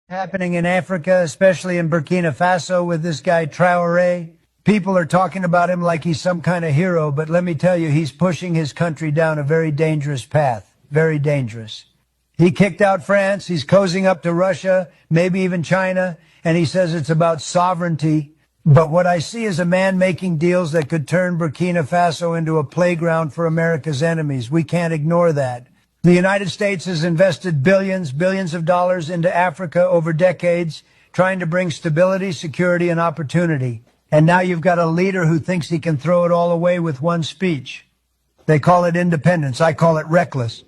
happening in Africa, especially in Burkina Faso with this guy Traore. People are talking about him like he's some kind of hero, but let me tell you, he's pushing his country down a very dangerous path. Very dangerous. He kicked out France. He's cozying up to Russia, maybe even China, and he says it's about sovereignty. But what I see is a man making deals that could turn Burkina Faso into a playground for America's enemies. We can't ignore that. The United States has invested billions of dollars into Africa over decades, trying to bring stability, security, and opportunity. And now you've got a leader who thinks he can throw it all away with one speech. They call it independence. I call it reckless.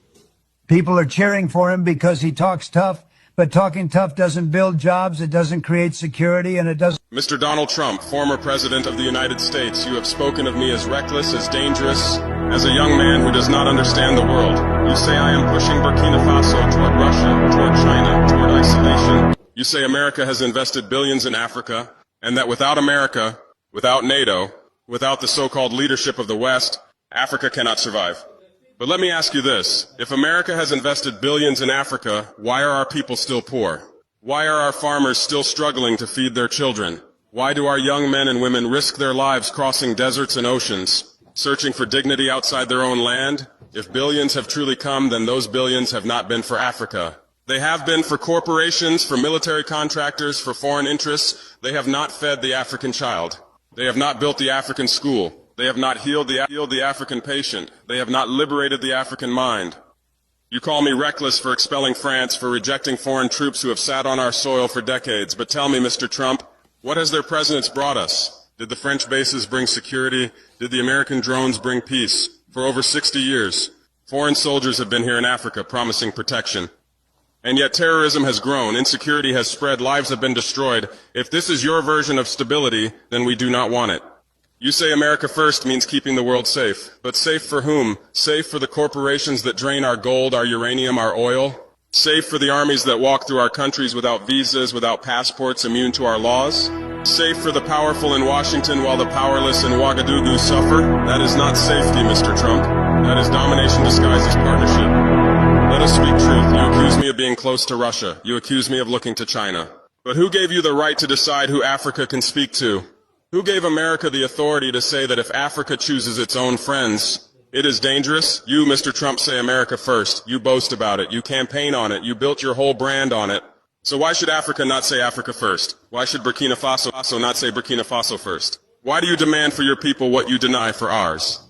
People are cheering for him because he talks tough, but talking tough doesn't build jobs, it doesn't create security, and it doesn't... Mr. Donald Trump, former President of the United States, you have spoken of me as reckless, as dangerous, as a young man who does not understand the world. You say I am pushing Burkina Faso toward Russia, toward China, toward isolation. You say America has invested billions in Africa, and that without America, without NATO, without the so-called leadership of the West, Africa cannot survive. But let me ask you this. If America has invested billions in Africa, why are our people still poor? Why are our farmers still struggling to feed their children? Why do our young men and women risk their lives crossing deserts and oceans, searching for dignity outside their own land? If billions have truly come, then those billions have not been for Africa. They have been for corporations, for military contractors, for foreign interests. They have not fed the African child. They have not built the African school. They have not healed the African patient. They have not liberated the African mind. You call me reckless for expelling France, for rejecting foreign troops who have sat on our soil for decades. But tell me, Mr. Trump, what has their presidents brought us? Did the French bases bring security? Did the American drones bring peace? For over 60 years, foreign soldiers have been here in Africa promising protection. And yet terrorism has grown, insecurity has spread, lives have been destroyed. If this is your version of stability, then we do not want it. You say America first means keeping the world safe. But safe for whom? Safe for the corporations that drain our gold, our uranium, our oil? Safe for the armies that walk through our countries without visas, without passports, immune to our laws? Safe for the powerful in Washington while the powerless in Ouagadougou suffer? That is not safety, Mr. Trump. That is domination disguised as partnership. Let us speak truth. You accuse me of being close to Russia. You accuse me of looking to China. But who gave you the right to decide who Africa can speak to? Who gave America the authority to say that if Africa chooses its own friends, it is dangerous? You, Mr. Trump, say America first. You boast about it. You campaign on it. You built your whole brand on it. So why should Africa not say Africa first? Why should Burkina Faso not say Burkina Faso first? Why do you demand for your people what you deny for ours?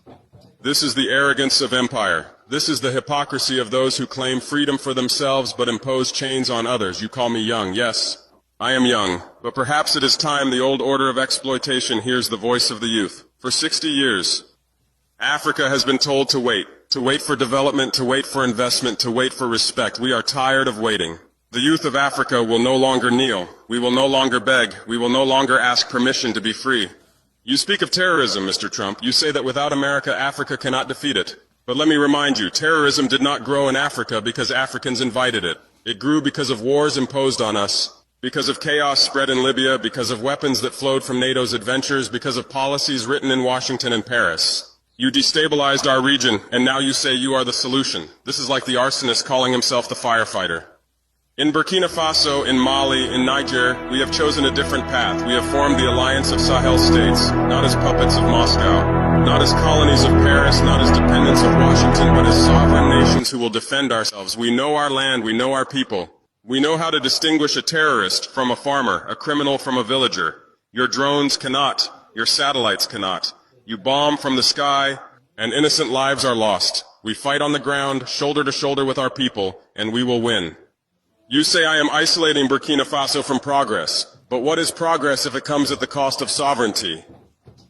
This is the arrogance of empire. This is the hypocrisy of those who claim freedom for themselves but impose chains on others. You call me young. Yes, I am young. But perhaps it is time the old order of exploitation hears the voice of the youth. For 60 years, Africa has been told to wait for development, to wait for investment, to wait for respect. We are tired of waiting. The youth of Africa will no longer kneel. We will no longer beg. We will no longer ask permission to be free. You speak of terrorism, Mr. Trump. You say that without America, Africa cannot defeat it. But let me remind you, terrorism did not grow in Africa because Africans invited it. It grew because of wars imposed on us, because of chaos spread in Libya, because of weapons that flowed from NATO's adventures, because of policies written in Washington and Paris. You destabilized our region, and now you say you are the solution. This is like the arsonist calling himself the firefighter. In Burkina Faso, in Mali, in Niger, we have chosen a different path. We have formed the Alliance of Sahel States, not as puppets of Moscow, not as colonies of Paris, not as dependents of Washington, but as sovereign nations who will defend ourselves. We know our land, we know our people. We know how to distinguish a terrorist from a farmer, a criminal from a villager. Your drones cannot, your satellites cannot. You bomb from the sky, and innocent lives are lost. We fight on the ground, shoulder to shoulder with our people, and we will win. You say I am isolating Burkina Faso from progress, but what is progress if it comes at the cost of sovereignty?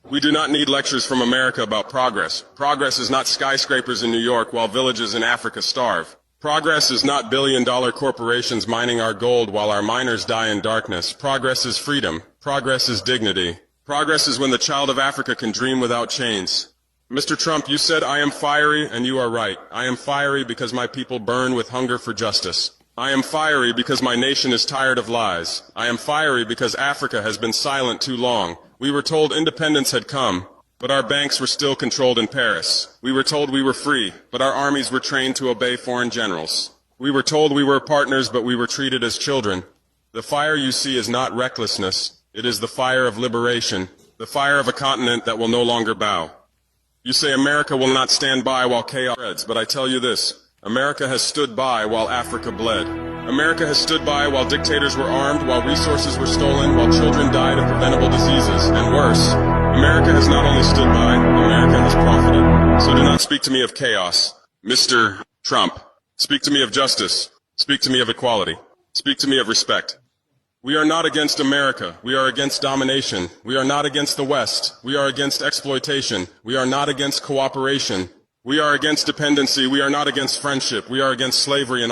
We do not need lectures from America about progress. Progress is not skyscrapers in New York while villages in Africa starve. Progress is not billion-dollar corporations mining our gold while our miners die in darkness. Progress is freedom. Progress is dignity. Progress is when the child of Africa can dream without chains. Mr. Trump, you said I am fiery, and you are right. I am fiery because my people burn with hunger for justice. I am fiery because my nation is tired of lies. I am fiery because Africa has been silent too long. We were told independence had come, but our banks were still controlled in Paris. We were told we were free, but our armies were trained to obey foreign generals. We were told we were partners, but we were treated as children. The fire you see is not recklessness. It is the fire of liberation, the fire of a continent that will no longer bow. You say America will not stand by while chaos spreads, but I tell you this, America has stood by while Africa bled. America has stood by while dictators were armed, while resources were stolen, while children died of preventable diseases, and worse. America has not only stood by, America has profited. So do not speak to me of chaos, Mr. Trump. Speak to me of justice. Speak to me of equality. Speak to me of respect. We are not against America. We are against domination. We are not against the West. We are against exploitation. We are not against cooperation. We are against dependency. We are not against friendship. We are against slavery and